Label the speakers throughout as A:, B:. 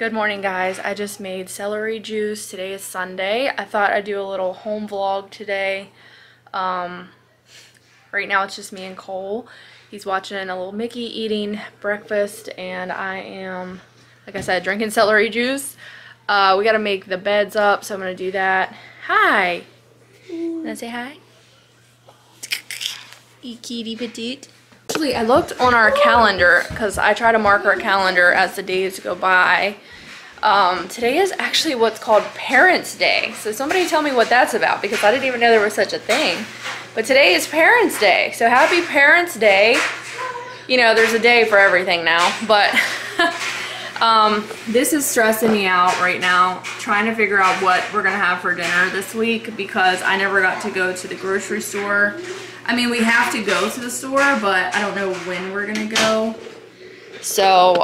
A: Good morning, guys. I just made celery juice. Today is Sunday. I thought I'd do a little home vlog today. Right now it's just me and Cole. He's watching a little Mickey eating breakfast, and I am, like I said, drinking celery juice. We gotta make the beds up, so I'm gonna do that. Hi! Wanna say hi? E kitty petite. Actually, I looked on our calendar because I try to mark our calendar as the days go by. Today is actually what's called Parents' Day. So somebody tell me what that's about, because I didn't even know there was such a thing. But today is Parents' Day. So happy Parents' Day. You know, there's a day for everything now. But this is stressing me out right now, trying to figure out what we're going to have for dinner this week, because I never got to go to the grocery store. I mean, we have to go to the store, but I don't know when we're gonna go. So,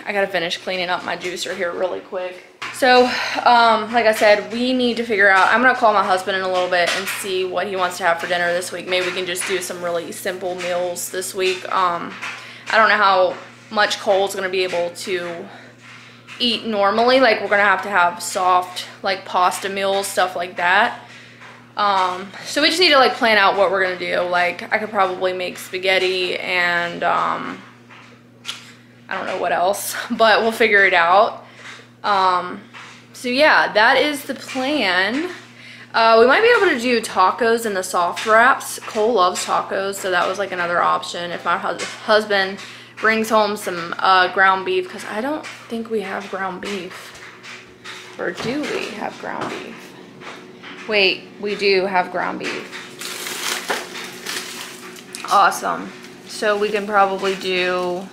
A: I gotta finish cleaning up my juicer here really quick. So, like I said, we need to figure out, I'm gonna call my husband in a little bit and see what he wants to have for dinner this week. Maybe we can just do some really simple meals this week. I don't know how much Cole's gonna be able to eat normally. Like, we're gonna have to have soft, like, pasta meals, stuff like that. So we just need to like plan out what we're gonna do. Like, I could probably make spaghetti and I don't know what else, but we'll figure it out. So yeah, that is the plan. We might be able to do tacos in the soft wraps. Cole loves tacos, so that was like another option if my husband brings home some ground beef, because I don't think we have ground beef. Or do we have ground beef? Wait, we do have ground beef. Awesome. So we can probably do,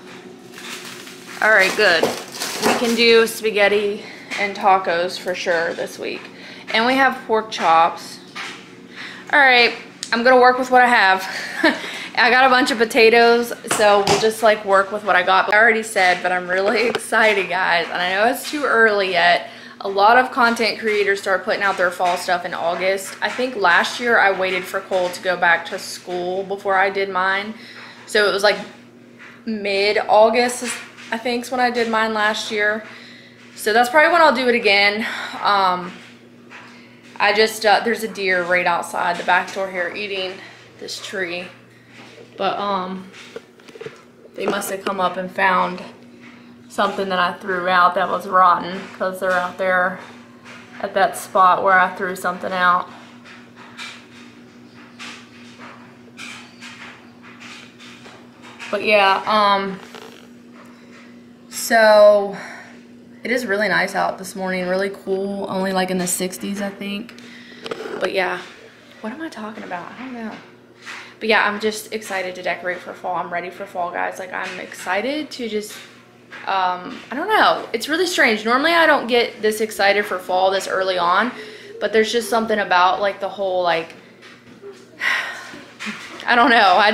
A: all right, good. We can do spaghetti and tacos for sure this week. And we have pork chops. All right, I'm gonna work with what I have. I got a bunch of potatoes, so we'll just like work with what I got. I already said, but I'm really excited, guys. And I know it's too early yet. A lot of content creators start putting out their fall stuff in August. I think last year I waited for Cole to go back to school before I did mine. So it was like mid-August, I think, is when I did mine last year. So that's probably when I'll do it again. There's a deer right outside the back door here eating this tree. But they must have come up and found something that I threw out that was rotten, because they're out there at that spot where I threw something out. But yeah, so it is really nice out this morning, really cool, only like in the 60s, I think. But yeah, what am I talking about? I don't know. But yeah, I'm just excited to decorate for fall. I'm ready for fall, guys. Like, I'm excited to just I don't know, it's really strange. Normally I don't get this excited for fall this early on, but there's just something about like the whole, like, I don't know, I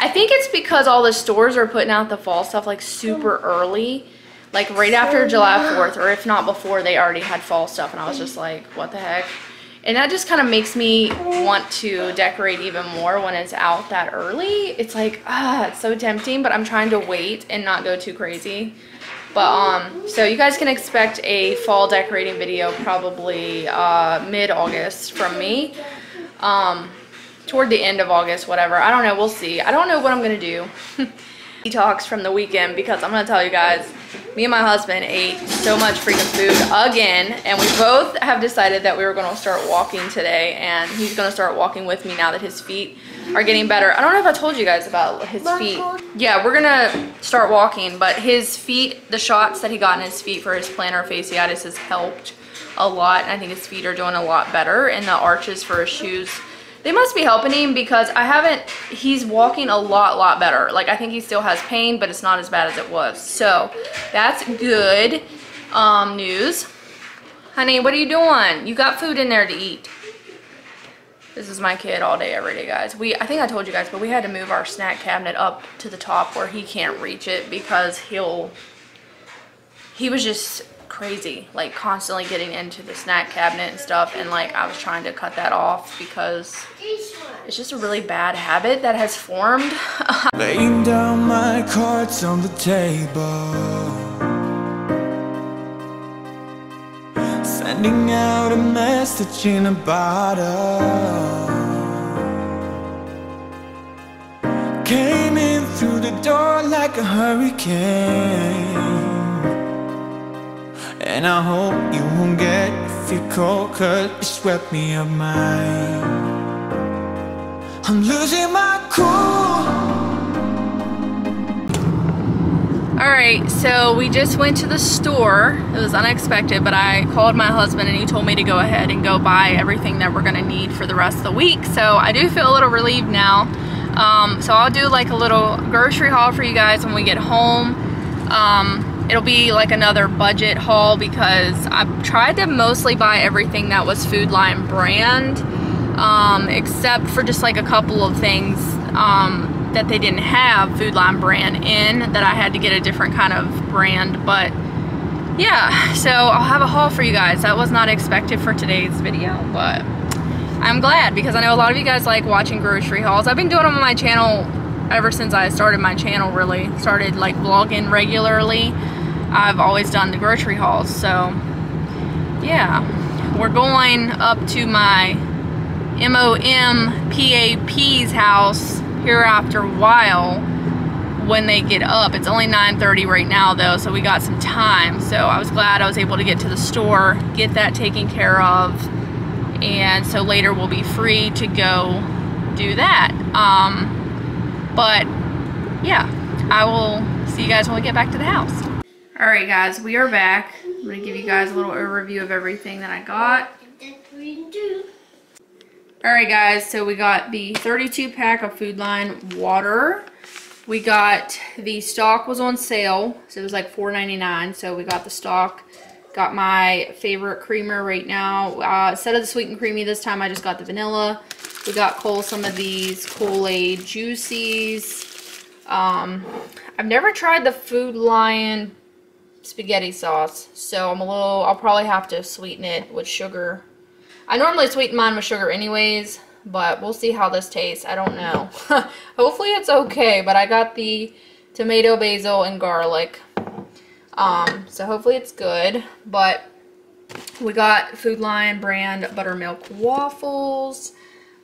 A: think it's because all the stores are putting out the fall stuff like super early, like right after July 4th, or if not before, they already had fall stuff, and I was just like, what the heck? And that just kind of makes me want to decorate even more when it's out that early. It's like, it's so tempting, but I'm trying to wait and not go too crazy. But, so you guys can expect a fall decorating video probably mid-August from me. Toward the end of August, whatever. I don't know, we'll see. I don't know what I'm going to do. Detox from the weekend, because I'm going to tell you guys, me and my husband ate so much freaking food again, and we both have decided that we were going to start walking today, and he's going to start walking with me now that his feet are getting better. I don't know if I told you guys about his feet. Yeah, we're going to start walking, but his feet, the shots that he got in his feet for his plantar fasciitis has helped a lot, and I think his feet are doing a lot better, and the arches for his shoes, they must be helping him, because he's walking a lot better. Like, I think he still has pain, but it's not as bad as it was. So that's good news. Honey, what are you doing? You got food in there to eat. This is my kid all day, every day, guys. I think I told you guys, but we had to move our snack cabinet up to the top where he can't reach it, because he was just crazy, like constantly getting into the snack cabinet and stuff, and like I was trying to cut that off because it's just a really bad habit that has formed.
B: Laying down my cards on the table, sending out a message in a bottle. Came in through the door like a hurricane, and I hope you won't get your feet cold, 'cause you swept me up mine. I'm losing my cool.
A: Alright, so we just went to the store. It was unexpected, but I called my husband and he told me to go ahead and go buy everything that we're gonna need for the rest of the week. So I do feel a little relieved now. So I'll do like a little grocery haul for you guys when we get home. It'll be like another budget haul because I tried to mostly buy everything that was Food Line brand, except for just like a couple of things that they didn't have Food Line brand in, that I had to get a different kind of brand. But yeah, so I'll have a haul for you guys. That was not expected for today's video, but I'm glad because I know a lot of you guys like watching grocery hauls. I've been doing them on my channel ever since I started my channel, really. Started like vlogging regularly. I've always done the grocery hauls, so yeah. We're going up to my MOM-PAP's house here after a while when they get up. It's only 9:30 right now though, so we got some time. So I was glad I was able to get to the store, get that taken care of, and so later we'll be free to go do that. But yeah, I will see you guys when we get back to the house. Alright guys, we are back. I'm going to give you guys a little overview of everything that I got. Alright guys, so we got the 32 pack of Food Line water. We got the stock was on sale, so it was like $4.99, so we got the stock. Got my favorite creamer right now. Instead of the sweet and creamy this time, I just got the vanilla. We got Cole some of these Kool-Aid Juicies. I've never tried the Food Line spaghetti sauce, so I'll probably have to sweeten it with sugar. I normally sweeten mine with sugar anyways, but we'll see how this tastes. I don't know. Hopefully it's okay, but I got the tomato, basil, and garlic. So hopefully it's good. But we got Food Line brand buttermilk waffles.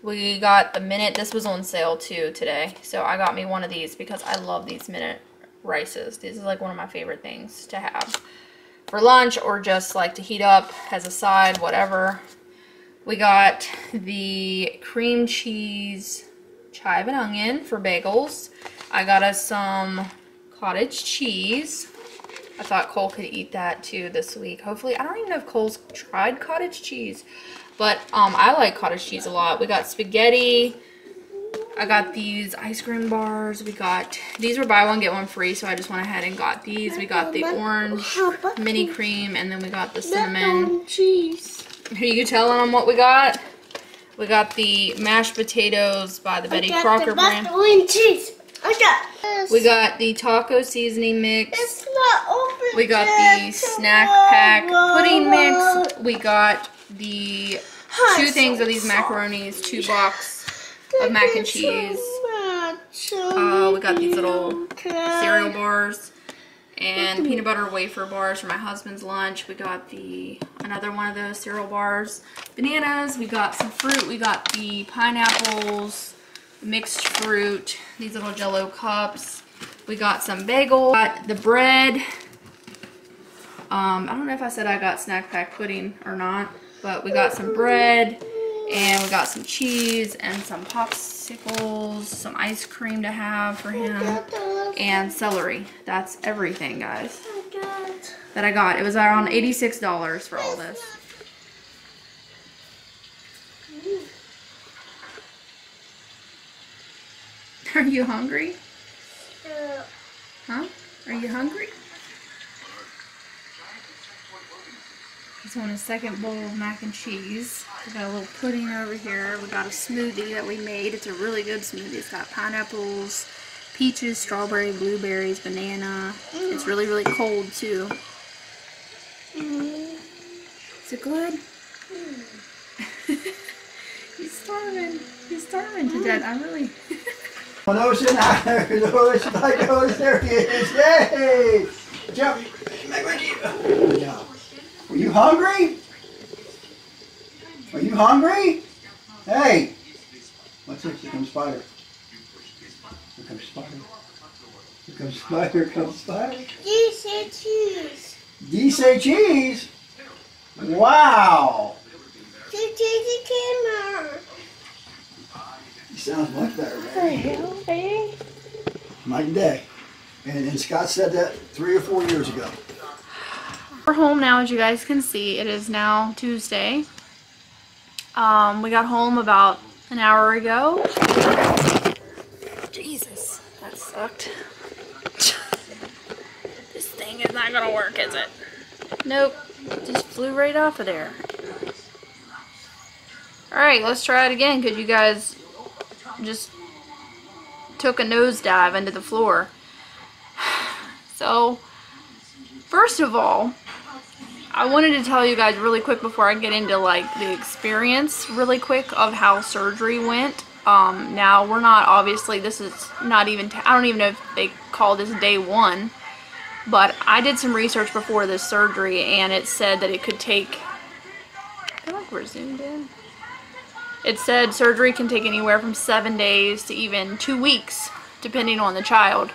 A: We got the Minute. This was on sale too today, so I got me one of these because I love these Minute rices. This is like one of my favorite things to have for lunch or just like to heat up as a side, whatever. We got the cream cheese chive and onion for bagels. I got us some cottage cheese. I thought Cole could eat that too this week. Hopefully, I don't even know if Cole's tried cottage cheese, but I like cottage cheese a lot. We got spaghetti. I got these ice cream bars. We got, these were buy one get one free, so I just went ahead and got these. We got the orange mini cream, and then we got the cinnamon cheese. Are you telling them what we got? We got the mashed potatoes by the Betty Crocker brand. We got the taco seasoning mix. It's not open. We got the snack pack pudding mix. We got the 2 things of these macaronis, 2 box of mac and cheese. We got these little cereal bars and peanut butter wafer bars for my husband's lunch. We got another one of those cereal bars. Bananas. We got some fruit. We got the pineapples, mixed fruit, these little Jello cups. We got some bagel. Got the bread. I don't know if I said I got snack pack pudding or not, but we got some bread. And we got some cheese and some popsicles, some ice cream to have for him, and celery. That's everything, guys, that I got. It was around $86 for all this. Are you hungry? Huh? Are you hungry? He's on his second bowl of mac and cheese. We got a little pudding over here. We got a smoothie that we made. It's a really good smoothie. It's got pineapples, peaches, strawberry, blueberries, banana. It's really, really cold too. Is it good? He's starving. He's starving to death. I'm really...
C: There he is. Yay! Jump. Yeah. Were you hungry? Are you hungry? Hey! What's this? Here comes Spider. Here comes Spider. Here comes Spider. Here comes Spider.
D: You said cheese.
C: Do you say cheese? Wow!
D: To the camera.
C: He sounds much better,
A: What the
C: man.
A: hell, baby?
C: Night and day. And Scott said that 3 or 4 years ago.
A: We're home now, as you guys can see. It is now Tuesday. We got home about an hour ago. Jesus, that sucked. This thing is not gonna work, is it? Nope, just flew right off of there. Alright, let's try it again, because you guys just took a nosedive into the floor. So, first of all, I wanted to tell you guys really quick before I get into like the experience really quick of how surgery went. Now we're not, obviously this is not even, I don't even know if they call this day 1, but I did some research before this surgery and it said that it could take, I feel like we're zoomed in. It said surgery can take anywhere from 7 days to even 2 weeks, depending on the child.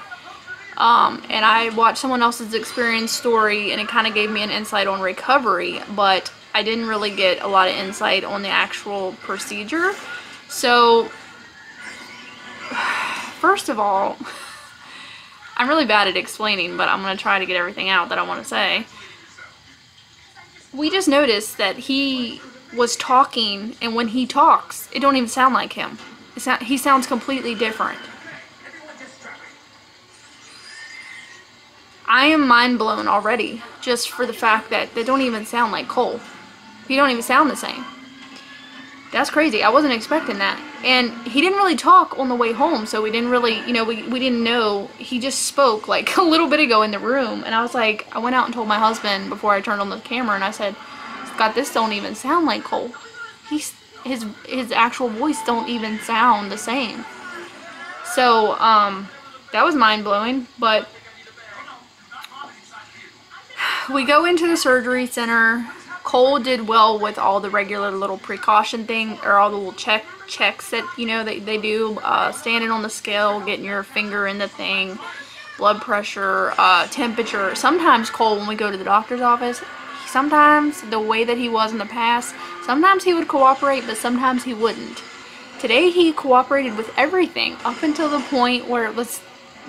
A: And I watched someone else's experience story and it kind of gave me an insight on recovery, but I didn't really get a lot of insight on the actual procedure. So, first of all, I'm really bad at explaining, but I'm going to try to get everything out that I want to say. We just noticed that he was talking, and when he talks, it don't even sound like him. He sounds completely different. I am mind blown already, just for the fact that they don't even sound like Cole. He don't even sound the same. That's crazy. I wasn't expecting that. And he didn't really talk on the way home, so we didn't really, you know, we didn't know. He just spoke like a little bit ago in the room, and I was like, I went out and told my husband before I turned on the camera, and I said, God, this don't even sound like Cole. His actual voice don't even sound the same. So, that was mind blowing, but we go into the surgery center. Cole did well with all the regular little precaution thing, or all the little checks that, you know, they do. Standing on the scale, getting your finger in the thing, blood pressure, temperature. Sometimes Cole, when we go to the doctor's office, sometimes the way that he was in the past, sometimes he would cooperate, but sometimes he wouldn't. Today he cooperated with everything, up until the point where it was,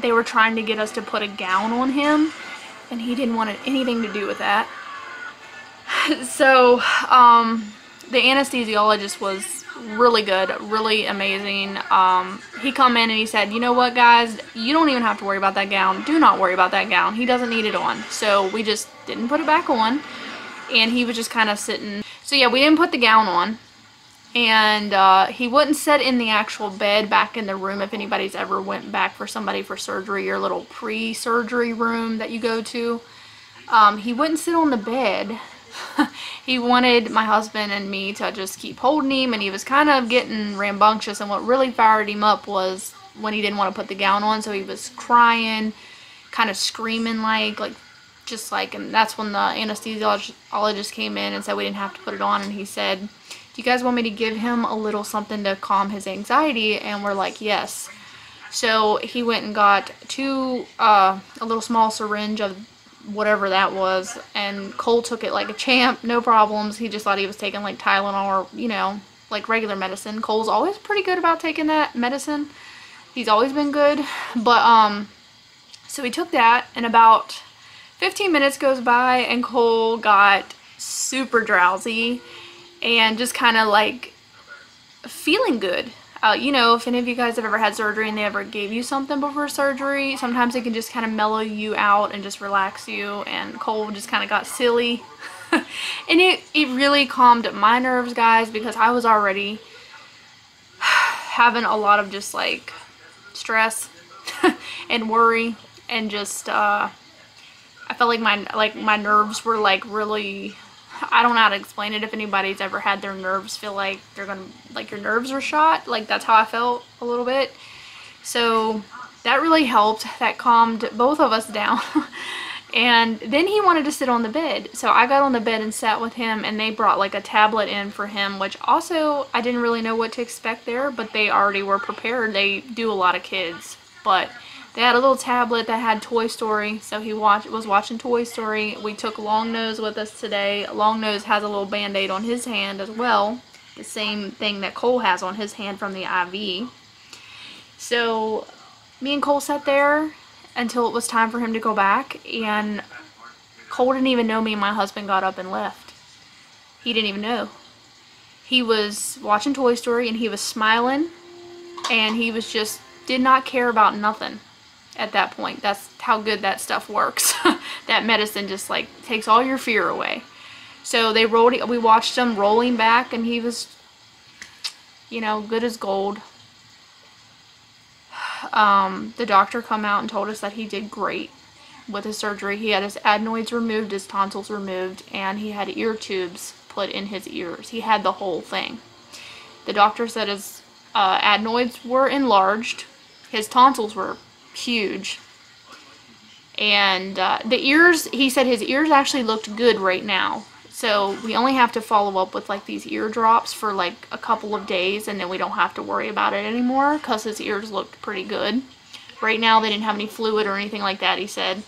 A: they were trying to get us to put a gown on him, and he didn't want anything to do with that. So, the anesthesiologist was really good, really amazing. He come in and he said, you know what, guys, you don't even have to worry about that gown. Do not worry about that gown. He doesn't need it on. So we just didn't put it back on, and he was just kind of sitting. So yeah, we didn't put the gown on, and he wouldn't sit in the actual bed back in the room. If anybody's ever went back for somebody for surgery, your little pre-surgery room that you go to, he wouldn't sit on the bed. He wanted my husband and me to just keep holding him, and he was kind of getting rambunctious, and what really fired him up was when he didn't want to put the gown on. So he was crying, kind of screaming just like, and that's when the anesthesiologist came in and said we didn't have to put it on, and he said, do you guys want me to give him a little something to calm his anxiety? And we're like, yes. So he went and got a little small syringe of whatever that was, and Cole took it like a champ, no problems. He just thought he was taking like Tylenol or, you know, like regular medicine. Cole's always pretty good about taking that medicine. He's always been good. But so he took that, and about 15 minutes goes by and Cole got super drowsy and just kind of like feeling good. You know, if any of you guys have ever had surgery and they ever gave you something before surgery, sometimes it can just kind of mellow you out and just relax you, and Cole just kind of got silly. And it really calmed my nerves, guys, because I was already having a lot of just like stress and worry, and just I felt like my nerves were like really, I don't know how to explain it. If anybody's ever had their nerves feel like they're gonna, like your nerves are shot, like that's how I felt a little bit. So that really helped. That calmed both of us down. And then he wanted to sit on the bed. So I got on the bed and sat with him, and they brought like a tablet in for him, which also I didn't really know what to expect there, but they already were prepared. They do a lot of kids. But they had a little tablet that had Toy Story, so he was watching Toy Story. We took Long Nose with us today. Long Nose has a little band-aid on his hand as well. The same thing that Cole has on his hand from the IV. So me and Cole sat there until it was time for him to go back, and Cole didn't even know me and my husband got up and left. He didn't even know. He was watching Toy Story and he was smiling, and he was just did not care about nothing at that point. That's how good that stuff works. That medicine just like takes all your fear away. So we watched him rolling back, and he was, you know, good as gold. The doctor come out and told us that he did great with his surgery. He had his adenoids removed, his tonsils removed, and he had ear tubes put in his ears. He had the whole thing. The doctor said his adenoids were enlarged, his tonsils were huge, and the ears, he said his ears actually looked good right now. So we only have to follow up with like these ear drops for like a couple of days, and then we don't have to worry about it anymore because his ears looked pretty good. Right now they didn't have any fluid or anything like that, he said,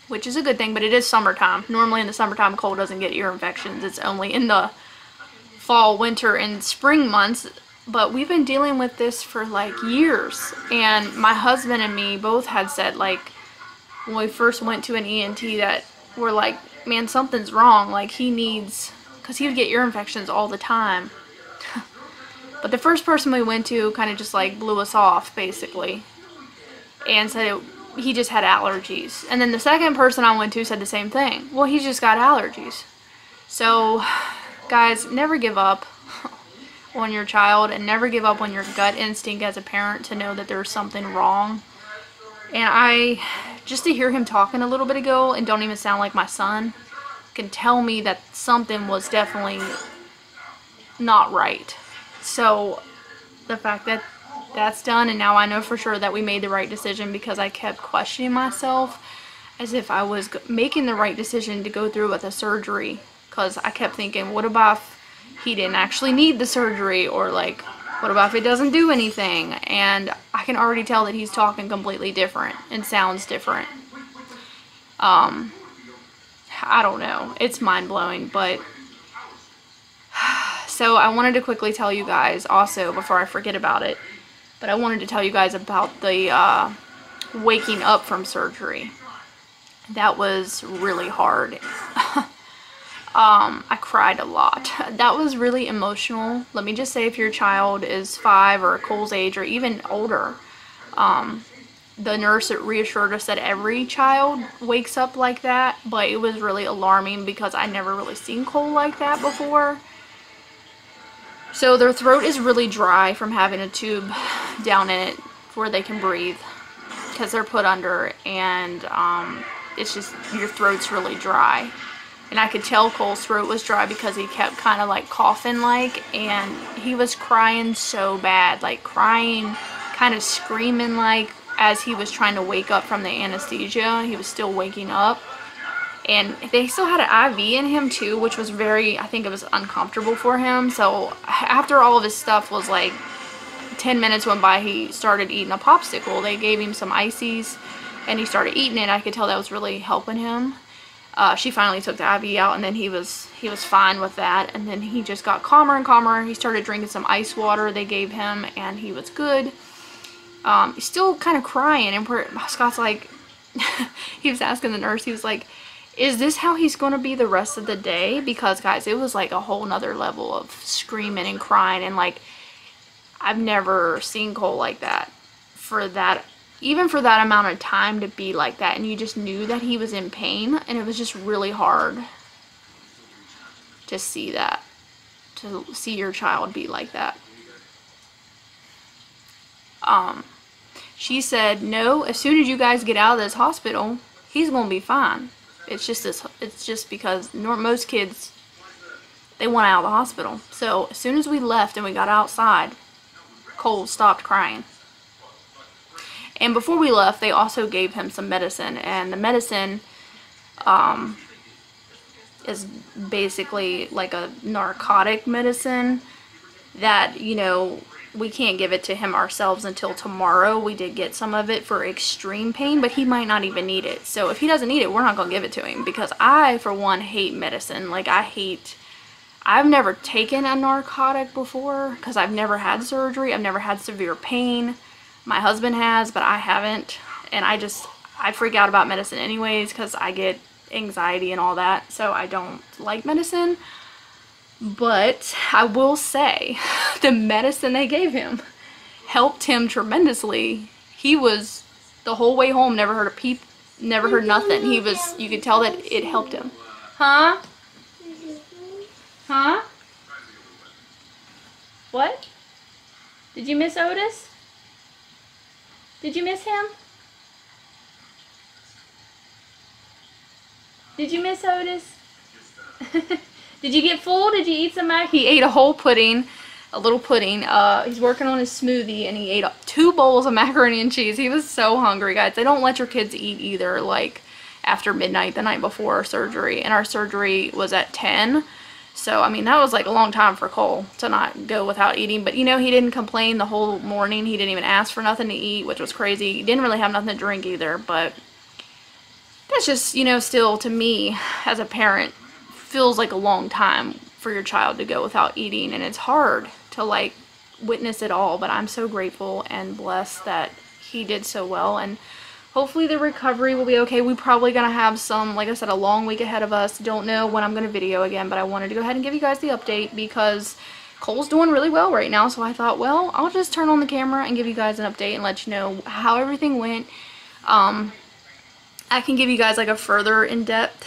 A: which is a good thing, but it is summertime. Normally in the summertime Cole doesn't get ear infections. It's only in the fall, winter, and spring months. But we've been dealing with this for like years, and my husband and me both had said, like, when we first went to an ENT, that we're like, man, something's wrong. Like, he needs, because he would get ear infections all the time. But the first person we went to kind of just like blew us off basically and said he just had allergies. And then the second person I went to said the same thing. Well, he's just got allergies. So guys, never give up on your child, and never give up on your gut instinct as a parent to know that there's something wrong. And just to hear him talking a little bit ago and don't even sound like my son, can tell me that something was definitely not right. So the fact that that's done, and now I know for sure that we made the right decision, because I kept questioning myself as if I was making the right decision to go through with a surgery, because I kept thinking, what about if he didn't actually need the surgery, or like, what about if it doesn't do anything? And I can already tell that he's talking completely different and sounds different. I don't know, it's mind-blowing. But so I wanted to quickly tell you guys also, before I forget about it, but I wanted to tell you guys about the waking up from surgery. That was really hard. I cried a lot. That was really emotional. Let me just say, if your child is 5 or Cole's age or even older, the nurse reassured us that every child wakes up like that, but it was really alarming because I never really seen Cole like that before. So their throat is really dry from having a tube down in it where they can breathe, because they're put under, and it's just, your throat's really dry. And I could tell Cole's throat was dry because he kept kind of like coughing like, and he was crying so bad, like crying, kind of screaming like, as he was trying to wake up from the anesthesia. He was still waking up. And they still had an IV in him too, which was very, I think it was uncomfortable for him. So after all of his stuff was like, 10 minutes went by, he started eating a popsicle. They gave him some ices and he started eating it. I could tell that was really helping him. She finally took the IV out, and then he was fine with that. And then he just got calmer and calmer. He started drinking some ice water they gave him, and he was good. He's still kind of crying, and Scott's like, he was asking the nurse, he was like, is this how he's going to be the rest of the day? Because guys, it was like a whole nother level of screaming and crying, and like, I've never seen Cole like that, for that, even for that amount of time to be like that. And you just knew that he was in pain, and it was just really hard to see that, to see your child be like that. She said, no, as soon as you guys get out of this hospital, he's gonna be fine. It's just because most kids, they want out of the hospital. So as soon as we left and we got outside, Cole stopped crying. And before we left, they also gave him some medicine, and the medicine is basically like a narcotic medicine that, you know, we can't give it to him ourselves until tomorrow. We did get some of it for extreme pain, but he might not even need it. So if he doesn't need it, we're not going to give it to him, because I, for one, hate medicine. Like, I've never taken a narcotic before because I've never had surgery. I've never had severe pain. My husband has, but I haven't. And I freak out about medicine anyways because I get anxiety and all that. So I don't like medicine. But I will say the medicine they gave him helped him tremendously. He was, the whole way home, never heard a peep, never heard nothing. He was, you could tell that it helped him. Huh? Huh? What? Did you miss Otis? Did you miss him? Did you miss Otis? Did you get full? Did you eat some mac? He ate a whole pudding, a little pudding. He's working on his smoothie, and he ate 2 bowls of macaroni and cheese. He was so hungry, guys. They don't let your kids eat either, like, after midnight the night before our surgery. And our surgery was at 10. So, I mean, that was like a long time for Cole to not go without eating. But, you know, he didn't complain the whole morning. He didn't even ask for nothing to eat, which was crazy. He didn't really have nothing to drink either. But that's just, you know, still, to me, as a parent, feels like a long time for your child to go without eating. And it's hard to, like, witness it all. But I'm so grateful and blessed that he did so well. And hopefully the recovery will be okay. We're probably going to have some, like I said, a long week ahead of us. Don't know when I'm going to video again, but I wanted to go ahead and give you guys the update because Cole's doing really well right now. So I thought, well, I'll just turn on the camera and give you guys an update and let you know how everything went. I can give you guys like a further in-depth,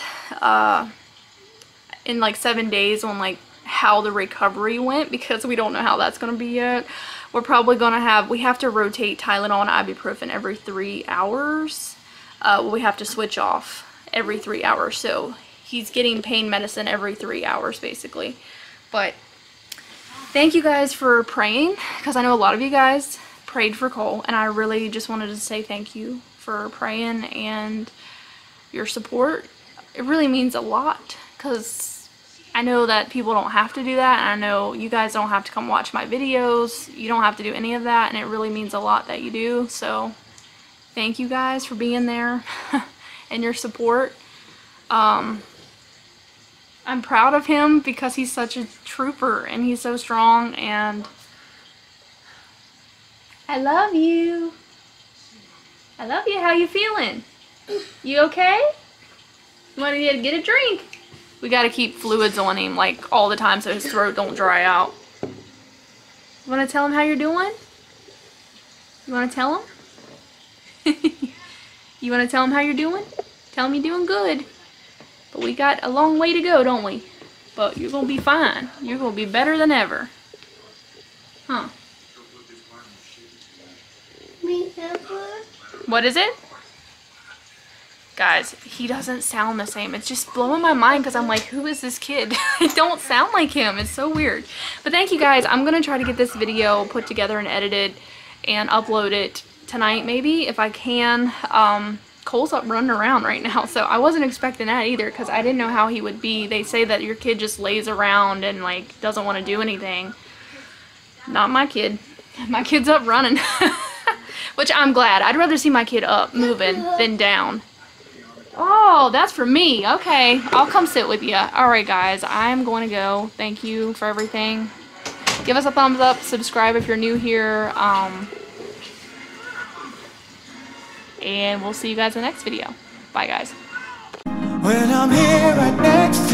A: in like 7 days on like how the recovery went, because we don't know how that's going to be yet. We're probably going to we have to rotate Tylenol and ibuprofen every 3 hours. We have to switch off every 3 hours. So he's getting pain medicine every 3 hours basically. But thank you guys for praying, because I know a lot of you guys prayed for Cole, and I really just wanted to say thank you for praying and your support. It really means a lot, because I know that people don't have to do that, and I know you guys don't have to come watch my videos. You don't have to do any of that, and it really means a lot that you do. So thank you guys for being there and your support. I'm proud of him because he's such a trooper and he's so strong, and I love you. I love you. How you feeling? You okay? You want to get a drink? We got to keep fluids on him like all the time so his throat don't dry out. You want to tell him how you're doing? You want to tell him? You want to tell him how you're doing? Tell him you're doing good. But we got a long way to go, don't we? But you're going to be fine. You're going to be better than ever. Huh? What is it? Guys, he doesn't sound the same. It's just blowing my mind because I'm like, who is this kid? It don't sound like him. It's so weird. But thank you guys. I'm going to try to get this video put together and edited and upload it tonight maybe if I can. Cole's up running around right now, so I wasn't expecting that either because I didn't know how he would be. They say that your kid just lays around and like doesn't want to do anything. Not my kid. My kid's up running. Which I'm glad. I'd rather see my kid up moving than down. Oh, that's for me. Okay, I'll come sit with you. Alright guys, I'm going to go. Thank you for everything. Give us a thumbs up, subscribe if you're new here, and we'll see you guys in the next video. Bye guys.
B: When I'm here right next